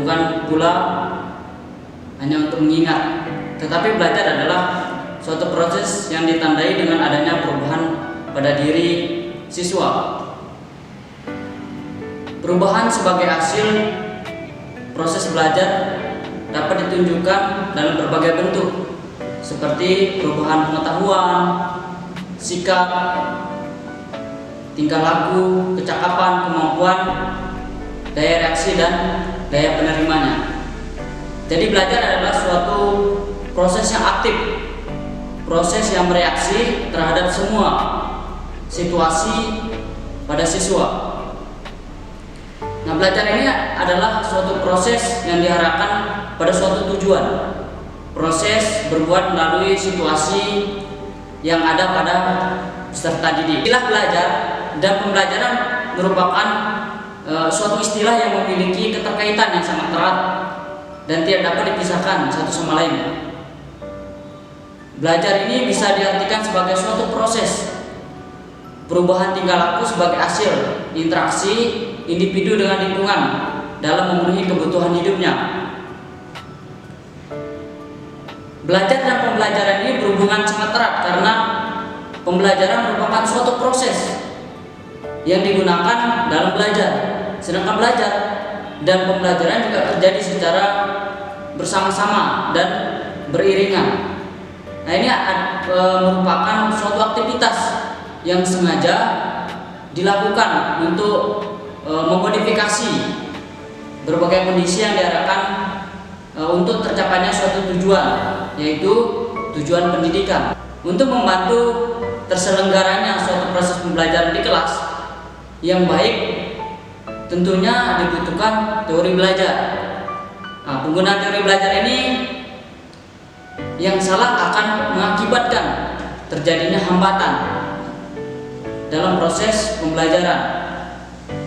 bukan pula hanya untuk mengingat, tetapi belajar adalah suatu proses yang ditandai dengan adanya perubahan pada diri siswa. Perubahan sebagai hasil proses belajar dapat ditunjukkan dalam berbagai bentuk, seperti perubahan pengetahuan, sikap, tingkah laku, kecakapan, kemampuan, daya reaksi, dan daya penerimanya. Jadi belajar adalah suatu proses yang aktif, proses yang bereaksi terhadap semua situasi pada siswa. Nah, belajar ini adalah suatu proses yang diarahkan pada suatu tujuan. Proses berbuat melalui situasi yang ada pada peserta didik. Istilah belajar dan pembelajaran merupakan suatu istilah yang memiliki keterkaitan yang sangat erat dan tidak dapat dipisahkan satu sama lain. Belajar ini bisa diartikan sebagai suatu proses perubahan tingkah laku sebagai hasil interaksi individu dengan lingkungan dalam memenuhi kebutuhan hidupnya. Belajar dan pembelajaran ini berhubungan sangat erat karena pembelajaran merupakan suatu proses yang digunakan dalam belajar, sedangkan belajar dan pembelajaran juga terjadi secara bersama-sama dan beriringan. Nah, ini merupakan suatu aktivitas yang sengaja dilakukan untuk memodifikasi berbagai kondisi yang diarahkan untuk tercapainya suatu tujuan, yaitu tujuan pendidikan. Untuk membantu terselenggaranya suatu proses pembelajaran di kelas yang baik, tentunya dibutuhkan teori belajar. Nah, penggunaan teori belajar ini yang salah akan mengakibatkan terjadinya hambatan dalam proses pembelajaran.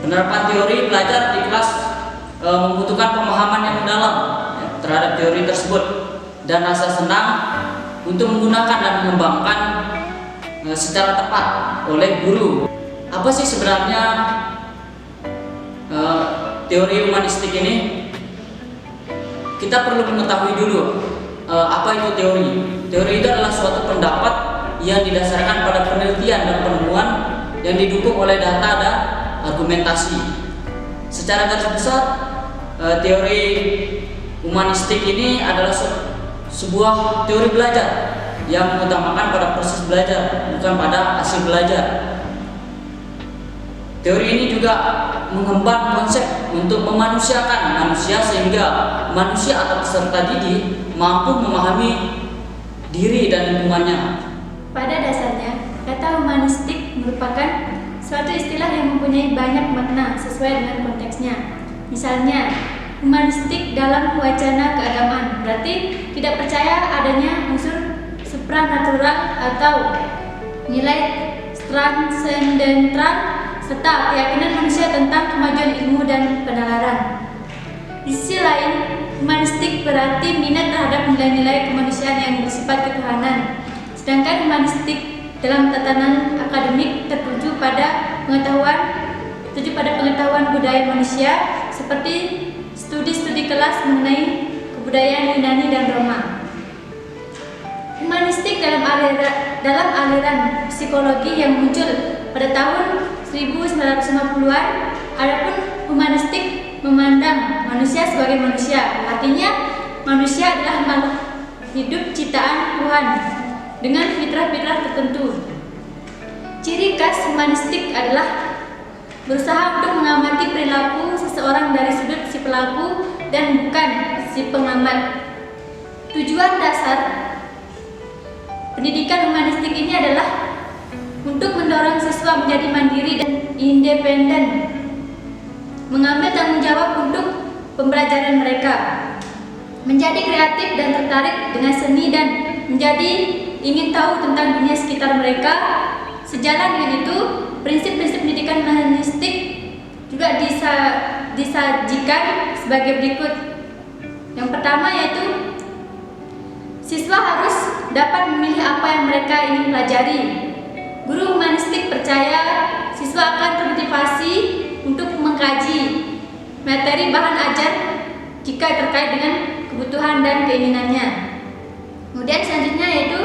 Penerapan teori belajar di kelas membutuhkan pemahaman yang mendalam terhadap teori tersebut dan rasa senang untuk menggunakan dan mengembangkan secara tepat oleh guru. Apa sih sebenarnya teori humanistik ini? Kita perlu mengetahui dulu apa itu teori. Teori itu adalah suatu pendapat yang didasarkan pada penelitian dan penemuan yang didukung oleh data dan argumentasi. Secara garis besar, teori humanistik ini adalah sebuah teori belajar yang mengutamakan pada proses belajar, bukan pada hasil belajar. Teori ini juga mengemban konsep untuk memanusiakan manusia sehingga manusia atau peserta didik mampu memahami diri dan lingkungannya. Pada dasarnya, kata humanistik merupakan suatu istilah yang mempunyai banyak makna sesuai dengan konteksnya. Misalnya, humanistik dalam wacana keagamaan berarti tidak percaya adanya unsur supranatural atau nilai transendental serta keyakinan manusia tentang kemajuan ilmu dan penalaran. Di sisi lain, humanistik berarti minat terhadap nilai-nilai kemanusiaan yang bersifat ketuhanan. Sedangkan humanistik dalam tatanan akademik tertuju pada pengetahuan budaya manusia seperti studi-studi kelas mengenai kebudayaan Yunani dan Roma. Humanistik dalam aliran psikologi yang muncul pada tahun 1950-an, adapun humanistik memandang manusia sebagai manusia. Artinya, manusia adalah makhluk hidup ciptaan Tuhan dengan fitrah-fitrah tertentu. Ciri khas humanistik adalah berusaha untuk mengamati perilaku seseorang dari sudut si pelaku dan bukan si pengamat. Tujuan dasar pendidikan humanistik ini adalah untuk mendorong siswa menjadi mandiri dan independen, mengambil tanggung jawab untuk pembelajaran mereka, menjadi kreatif dan tertarik dengan seni dan menjadi ingin tahu tentang dunia sekitar mereka. Sejalan dengan itu, prinsip-prinsip pendidikan humanistik juga disajikan sebagai berikut. Yang pertama yaitu siswa harus dapat memilih apa yang mereka ingin pelajari. Guru humanistik percaya siswa akan termotivasi untuk mengkaji materi bahan ajar jika terkait dengan kebutuhan dan keinginannya. Kemudian selanjutnya yaitu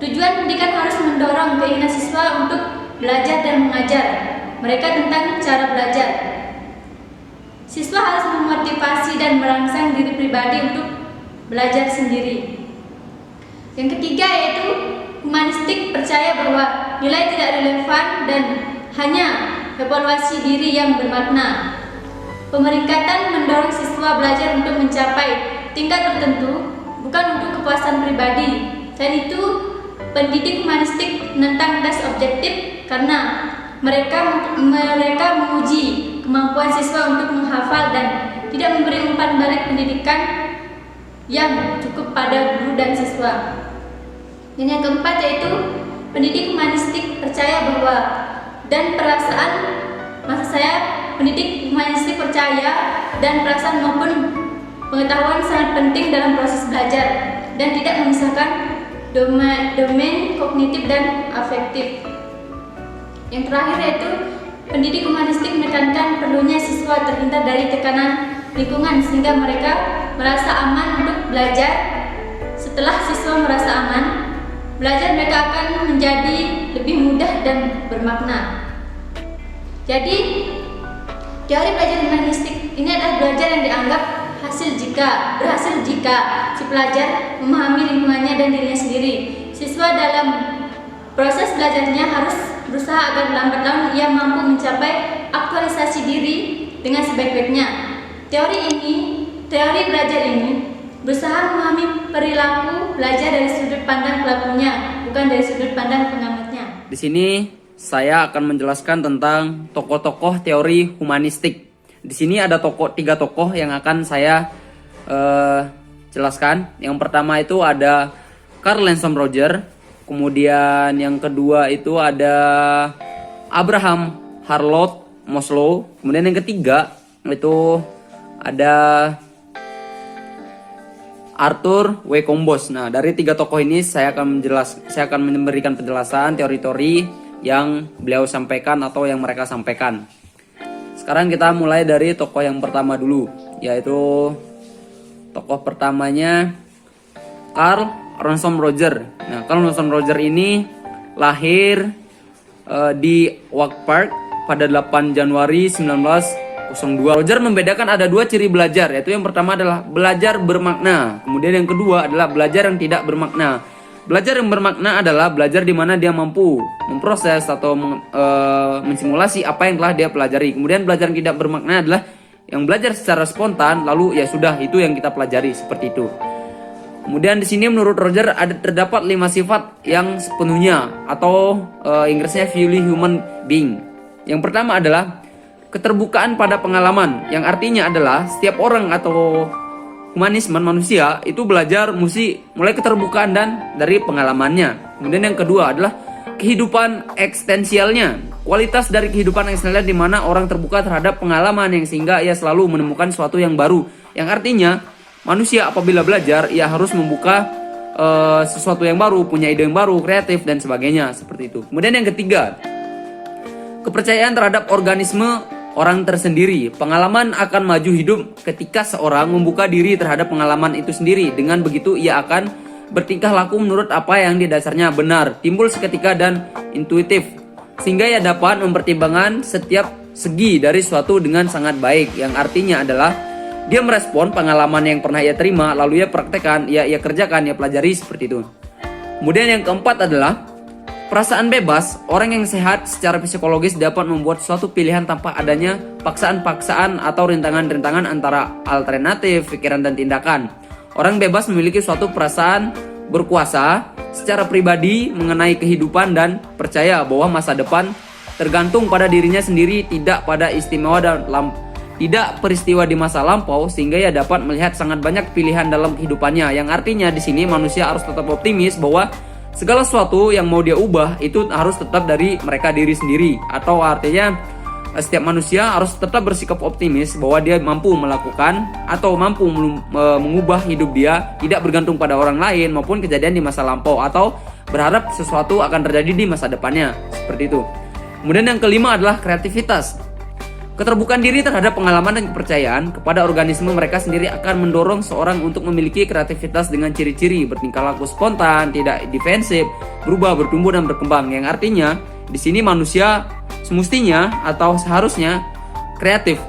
tujuan pendidikan harus mendorong keinginan siswa untuk belajar dan mengajar mereka tentang cara belajar. Siswa harus memotivasi dan merangsang diri pribadi untuk belajar sendiri. Yang ketiga yaitu humanistik percaya bahwa nilai tidak relevan dan hanya evaluasi diri yang bermakna. Pemeringkatan mendorong siswa belajar untuk mencapai tingkat tertentu, bukan untuk kepuasan pribadi. Selain itu, pendidik humanistik menentang tes objektif karena mereka menguji kemampuan siswa untuk menghafal dan tidak memberi umpan balik pendidikan yang cukup pada guru dan siswa. Dan yang keempat yaitu pendidik humanistik percaya bahwa pendidik humanistik percaya dan perasaan maupun pengetahuan sangat penting dalam proses belajar dan tidak memisahkan domain kognitif dan afektif. Yang terakhir yaitu pendidik humanistik menekankan perlunya siswa terhindar dari tekanan lingkungan sehingga mereka merasa aman untuk belajar. Setelah siswa merasa aman, belajar mereka akan menjadi lebih mudah dan bermakna. Jadi, teori belajar humanistik ini adalah belajar yang dianggap berhasil jika si pelajar memahami lingkungannya dan dirinya sendiri. Siswa dalam proses belajarnya harus berusaha agar lambat laun ia mampu mencapai aktualisasi diri dengan sebaik-baiknya. Teori belajar ini berusaha memahami perilaku belajar dari sudut pandang pelakunya, bukan dari sudut pandang pengamatnya. Di sini saya akan menjelaskan tentang tokoh-tokoh teori humanistik. Di sini ada tiga tokoh yang akan saya jelaskan. Yang pertama itu ada Karl Ransom Roger, kemudian yang kedua itu ada Abraham Harlow Maslow, kemudian yang ketiga itu ada Arthur W. Combos. Nah, dari tiga tokoh ini saya akan memberikan penjelasan teori-teori yang beliau sampaikan atau yang mereka sampaikan. Sekarang kita mulai dari tokoh yang pertama dulu, yaitu tokoh pertamanya Karl Ransom Roger. Nah, Karl Ransom Roger ini lahir di Oak Park pada 8 Januari 1902. Roger membedakan ada dua ciri belajar, yaitu yang pertama adalah belajar bermakna, kemudian yang kedua adalah belajar yang tidak bermakna. Belajar yang bermakna adalah belajar di mana dia mampu memproses atau mensimulasi apa yang telah dia pelajari. Kemudian belajar yang tidak bermakna adalah yang belajar secara spontan, lalu ya sudah itu yang kita pelajari, seperti itu. Kemudian di sini menurut Roger terdapat 5 sifat yang sepenuhnya atau Inggrisnya fully human being. Yang pertama adalah keterbukaan pada pengalaman, yang artinya adalah setiap orang atau humanisme manusia itu belajar mesti mulai keterbukaan dan dari pengalamannya. Kemudian yang kedua adalah kehidupan eksistensialnya, kualitas dari kehidupan eksistensial di mana orang terbuka terhadap pengalaman yang sehingga ia selalu menemukan sesuatu yang baru. Yang artinya manusia apabila belajar ia harus membuka sesuatu yang baru, punya ide yang baru, kreatif dan sebagainya, seperti itu. Kemudian yang ketiga, kepercayaan terhadap organisme orang tersendiri. Pengalaman akan maju hidup ketika seorang membuka diri terhadap pengalaman itu sendiri. Dengan begitu ia akan bertingkah laku menurut apa yang di dasarnya benar, timbul seketika dan intuitif, sehingga ia dapat mempertimbangkan setiap segi dari suatu dengan sangat baik. Yang artinya adalah dia merespon pengalaman yang pernah ia terima, lalu ia praktekkan, ia kerjakan, ia pelajari, seperti itu. Kemudian yang keempat adalah perasaan bebas. Orang yang sehat secara psikologis dapat membuat suatu pilihan tanpa adanya paksaan-paksaan atau rintangan-rintangan antara alternatif, pikiran dan tindakan. Orang bebas memiliki suatu perasaan berkuasa secara pribadi mengenai kehidupan dan percaya bahwa masa depan tergantung pada dirinya sendiri, tidak pada tidak peristiwa di masa lampau, sehingga ia dapat melihat sangat banyak pilihan dalam kehidupannya. Yang artinya di sini manusia harus tetap optimis bahwa segala sesuatu yang mau dia ubah itu harus tetap dari mereka diri sendiri, atau artinya setiap manusia harus tetap bersikap optimis bahwa dia mampu melakukan atau mampu mengubah hidup dia, tidak bergantung pada orang lain maupun kejadian di masa lampau, atau berharap sesuatu akan terjadi di masa depannya, seperti itu. Kemudian yang kelima adalah kreativitas. Keterbukaan diri terhadap pengalaman dan kepercayaan kepada organisme mereka sendiri akan mendorong seorang untuk memiliki kreativitas dengan ciri-ciri bertingkah laku spontan, tidak defensif, berubah, bertumbuh dan berkembang. Yang artinya di sini manusia semestinya atau seharusnya kreatif.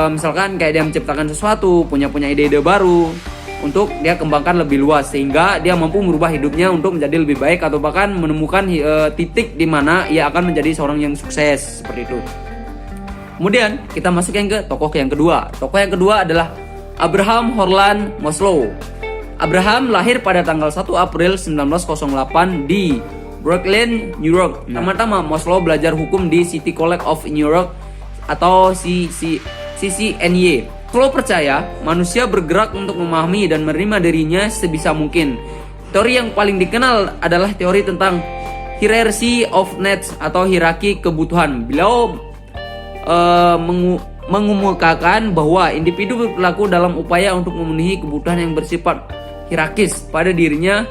Misalkan kayak dia menciptakan sesuatu, punya ide-ide baru untuk dia kembangkan lebih luas sehingga dia mampu merubah hidupnya untuk menjadi lebih baik atau bahkan menemukan titik di mana ia akan menjadi seorang yang sukses seperti itu. Kemudian kita masuk ke tokoh yang kedua. Tokoh yang kedua adalah Abraham Orland Maslow. Abraham lahir pada tanggal 1 April 1908 di Brooklyn, New York. Pertama, Maslow belajar hukum di City College of New York atau CCNY. Maslow percaya manusia bergerak untuk memahami dan menerima dirinya sebisa mungkin. Teori yang paling dikenal adalah teori tentang hierarchy of needs atau hierarki kebutuhan. Beliau mengemukakan bahwa individu berperilaku dalam upaya untuk memenuhi kebutuhan yang bersifat hierarkis pada dirinya.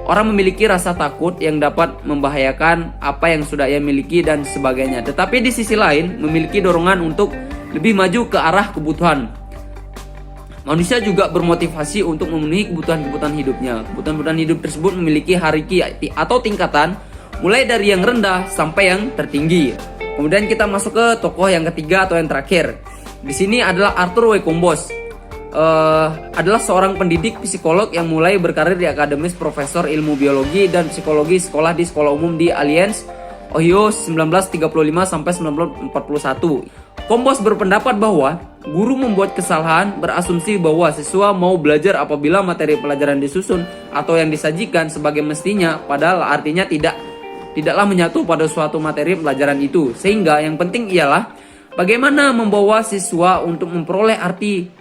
Orang memiliki rasa takut yang dapat membahayakan apa yang sudah ia miliki dan sebagainya. Tetapi di sisi lain memiliki dorongan untuk lebih maju ke arah kebutuhan. Manusia juga bermotivasi untuk memenuhi kebutuhan-kebutuhan hidupnya. Kebutuhan-kebutuhan hidup tersebut memiliki hierarki atau tingkatan mulai dari yang rendah sampai yang tertinggi. Kemudian kita masuk ke tokoh yang ketiga atau yang terakhir. Di sini adalah Arthur W. Combs. Adalah seorang pendidik psikolog yang mulai berkarir di akademis profesor ilmu biologi dan psikologi sekolah di sekolah umum di Alliance, Ohio 1935 sampai 1941. Combs berpendapat bahwa guru membuat kesalahan berasumsi bahwa siswa mau belajar apabila materi pelajaran disusun atau yang disajikan sebagai mestinya, padahal artinya tidaklah menyatu pada suatu materi pelajaran itu. Sehingga yang penting ialah bagaimana membawa siswa untuk memperoleh arti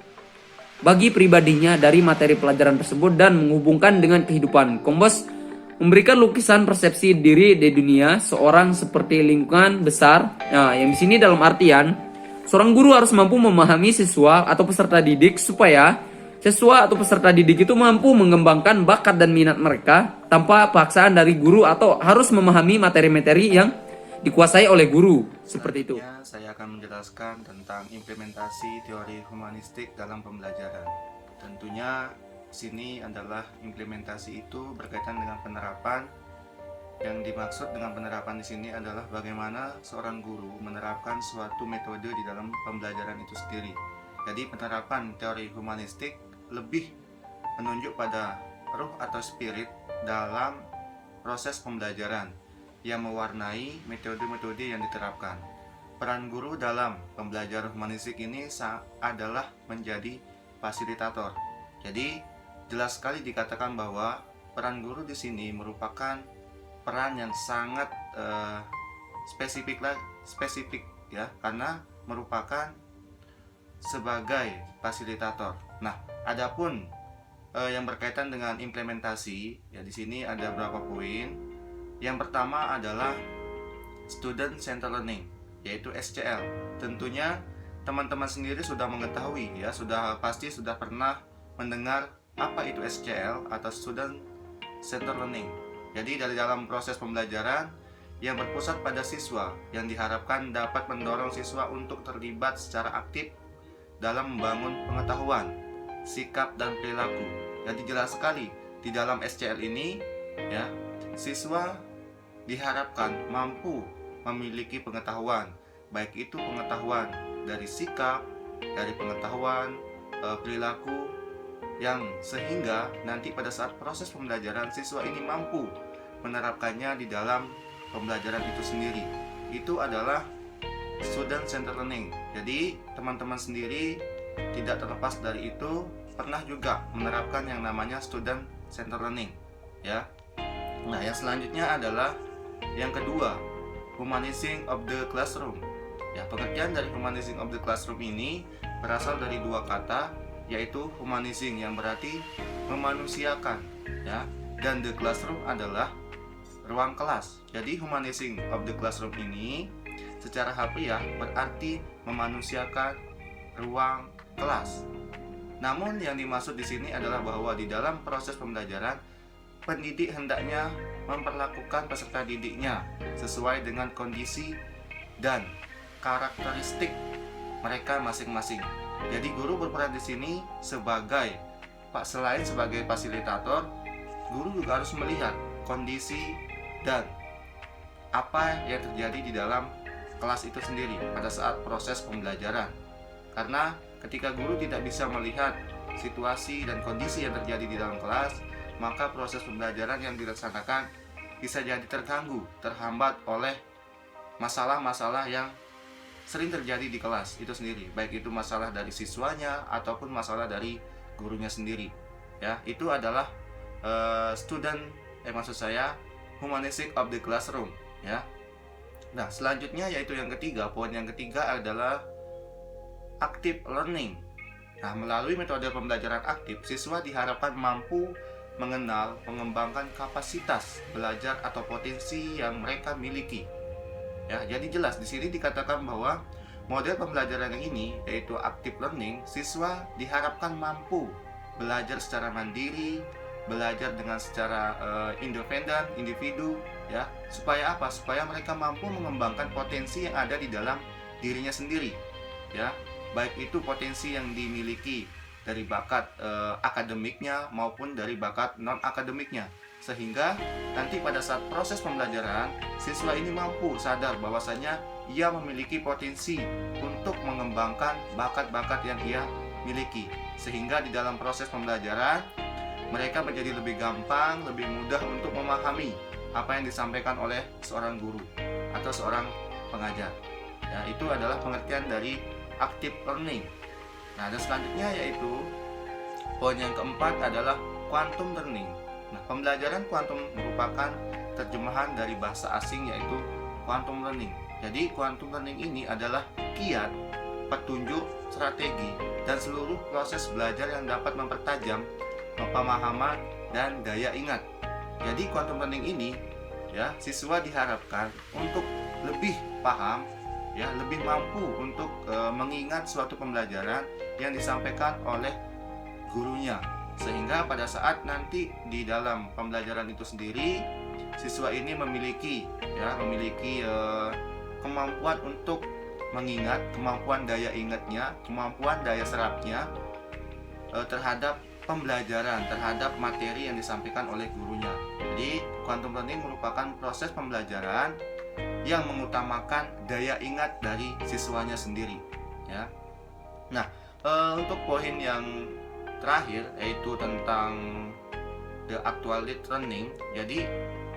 bagi pribadinya dari materi pelajaran tersebut dan menghubungkan dengan kehidupan. Combs memberikan lukisan persepsi diri di dunia seorang seperti lingkungan besar. Nah, yang di sini dalam artian seorang guru harus mampu memahami siswa atau peserta didik supaya siswa atau peserta didik itu mampu mengembangkan bakat dan minat mereka tanpa paksaan dari guru atau harus memahami materi-materi yang dikuasai oleh guru. Seperti itu. Saya akan menjelaskan tentang implementasi teori humanistik dalam pembelajaran. Tentunya sini adalah implementasi itu berkaitan dengan penerapan. Yang dimaksud dengan penerapan di sini adalah bagaimana seorang guru menerapkan suatu metode di dalam pembelajaran itu sendiri. Jadi penerapan teori humanistik lebih menunjuk pada ruh atau spirit dalam proses pembelajaran yang mewarnai metode-metode yang diterapkan. Peran guru dalam pembelajaran humanistik ini adalah menjadi fasilitator. Jadi jelas sekali dikatakan bahwa peran guru di sini merupakan peran yang sangat spesifik ya, karena merupakan sebagai fasilitator. Nah, adapun yang berkaitan dengan implementasi ya, di sini ada beberapa poin. Yang pertama adalah Student Centered Learning, yaitu SCL. Tentunya teman-teman sendiri sudah mengetahui ya, pasti sudah pernah mendengar apa itu SCL atau Student Centered Learning. Jadi dari dalam proses pembelajaran yang berpusat pada siswa, yang diharapkan dapat mendorong siswa untuk terlibat secara aktif dalam membangun pengetahuan, sikap dan perilaku. Jadi jelas sekali di dalam SCL ini ya, siswa diharapkan mampu memiliki pengetahuan, baik itu pengetahuan dari sikap, dari pengetahuan perilaku, yang sehingga nanti pada saat proses pembelajaran siswa ini mampu menerapkannya di dalam pembelajaran itu sendiri. Itu adalah Student Centered Learning. Jadi teman-teman sendiri tidak terlepas dari itu pernah juga menerapkan yang namanya Student Centered Learning ya. Nah, yang selanjutnya adalah yang kedua, Humanizing of the Classroom. Ya, pengertian dari Humanizing of the Classroom ini berasal dari dua kata, yaitu humanizing yang berarti memanusiakan ya, dan the classroom adalah ruang kelas. Jadi humanizing of the classroom ini secara harfiah berarti memanusiakan ruang kelas. Namun yang dimaksud di sini adalah bahwa di dalam proses pembelajaran pendidik hendaknya memperlakukan peserta didiknya sesuai dengan kondisi dan karakteristik mereka masing-masing. Jadi guru berperan di sini sebagai selain sebagai fasilitator, guru juga harus melihat kondisi dan apa yang terjadi di dalam kelas itu sendiri pada saat proses pembelajaran. Karena ketika guru tidak bisa melihat situasi dan kondisi yang terjadi di dalam kelas, maka proses pembelajaran yang dilaksanakan bisa jadi terganggu, terhambat oleh masalah-masalah yang sering terjadi di kelas itu sendiri, baik itu masalah dari siswanya ataupun masalah dari gurunya sendiri. Ya, itu adalah maksud saya humanistic of the classroom, ya. Nah, selanjutnya yaitu yang ketiga, poin yang ketiga adalah active learning. Nah, melalui metode pembelajaran aktif, siswa diharapkan mampu mengenal, mengembangkan kapasitas belajar atau potensi yang mereka miliki. Ya, jadi jelas di sini dikatakan bahwa model pembelajaran yang ini, yaitu active learning, siswa diharapkan mampu belajar secara mandiri, belajar dengan secara independen, individu, ya. Supaya apa? Supaya mereka mampu mengembangkan potensi yang ada di dalam dirinya sendiri, ya. Baik itu potensi yang dimiliki dari bakat akademiknya maupun dari bakat non-akademiknya, sehingga nanti pada saat proses pembelajaran siswa ini mampu sadar bahwasanya ia memiliki potensi untuk mengembangkan bakat-bakat yang ia miliki, sehingga di dalam proses pembelajaran mereka menjadi lebih gampang, lebih mudah untuk memahami apa yang disampaikan oleh seorang guru atau seorang pengajar. Ya, itu adalah pengertian dari active learning. Nah, dan selanjutnya yaitu poin yang keempat adalah quantum learning. Nah, pembelajaran kuantum merupakan terjemahan dari bahasa asing yaitu quantum learning. Jadi, quantum learning ini adalah kiat, petunjuk, strategi, dan seluruh proses belajar yang dapat mempertajam pemahaman dan daya ingat. Jadi, quantum learning ini, ya, siswa diharapkan untuk lebih paham, ya, lebih mampu untuk mengingat suatu pembelajaran yang disampaikan oleh gurunya, sehingga pada saat nanti di dalam pembelajaran itu sendiri siswa ini memiliki kemampuan untuk mengingat, kemampuan daya ingatnya, kemampuan daya serapnya terhadap pembelajaran, terhadap materi yang disampaikan oleh gurunya. Jadi quantum learning merupakan proses pembelajaran yang mengutamakan daya ingat dari siswanya sendiri, ya. Nah, untuk poin yang terakhir yaitu tentang the actuality learning. Jadi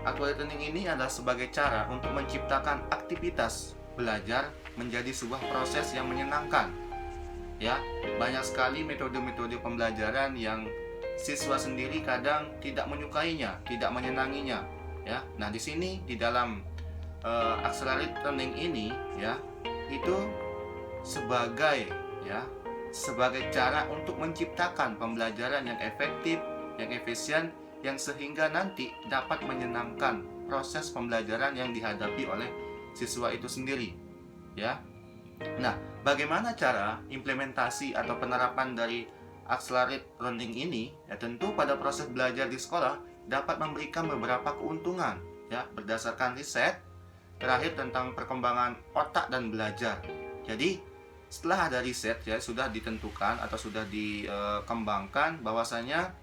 actuality learning ini adalah sebagai cara untuk menciptakan aktivitas belajar menjadi sebuah proses yang menyenangkan. Ya, banyak sekali metode-metode pembelajaran yang siswa sendiri kadang tidak menyukainya, tidak menyenanginya, ya. Nah, di sini di dalam accelerated learning ini, ya, itu sebagai cara untuk menciptakan pembelajaran yang efektif, yang efisien, yang sehingga nanti dapat menyenangkan proses pembelajaran yang dihadapi oleh siswa itu sendiri, ya. Nah, bagaimana cara implementasi atau penerapan dari accelerated learning ini? Ya, tentu pada proses belajar di sekolah dapat memberikan beberapa keuntungan, ya, berdasarkan riset terakhir tentang perkembangan otak dan belajar. Jadi setelah ada riset, ya, sudah ditentukan atau sudah dikembangkan bahwasanya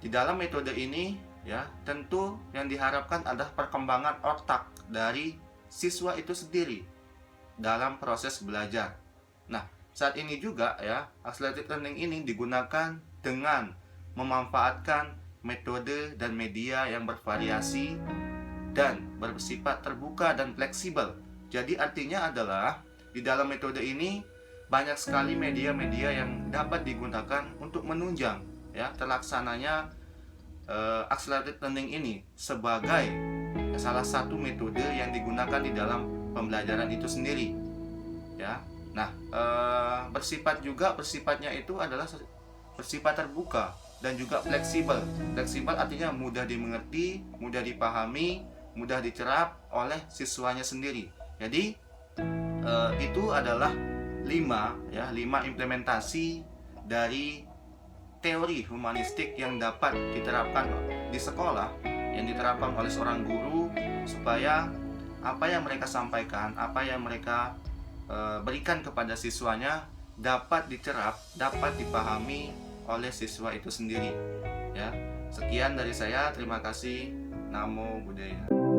di dalam metode ini, ya, tentu yang diharapkan adalah perkembangan otak dari siswa itu sendiri dalam proses belajar. Nah, saat ini juga, ya, accelerated learning ini digunakan dengan memanfaatkan metode dan media yang bervariasi dan bersifat terbuka dan fleksibel. Jadi artinya adalah di dalam metode ini banyak sekali media-media yang dapat digunakan untuk menunjang, ya, terlaksananya accelerated learning ini sebagai salah satu metode yang digunakan di dalam pembelajaran itu sendiri, ya. Nah, bersifatnya itu adalah bersifat terbuka dan juga fleksibel. Fleksibel artinya mudah dimengerti, mudah dipahami, mudah dicerap oleh siswanya sendiri. Jadi itu adalah 5 implementasi dari teori humanistik yang dapat diterapkan di sekolah, yang diterapkan oleh seorang guru supaya apa yang mereka sampaikan, apa yang mereka berikan kepada siswanya dapat dicerap, dapat dipahami oleh siswa itu sendiri. Ya, sekian dari saya. Terima kasih. Namo Buddhaya.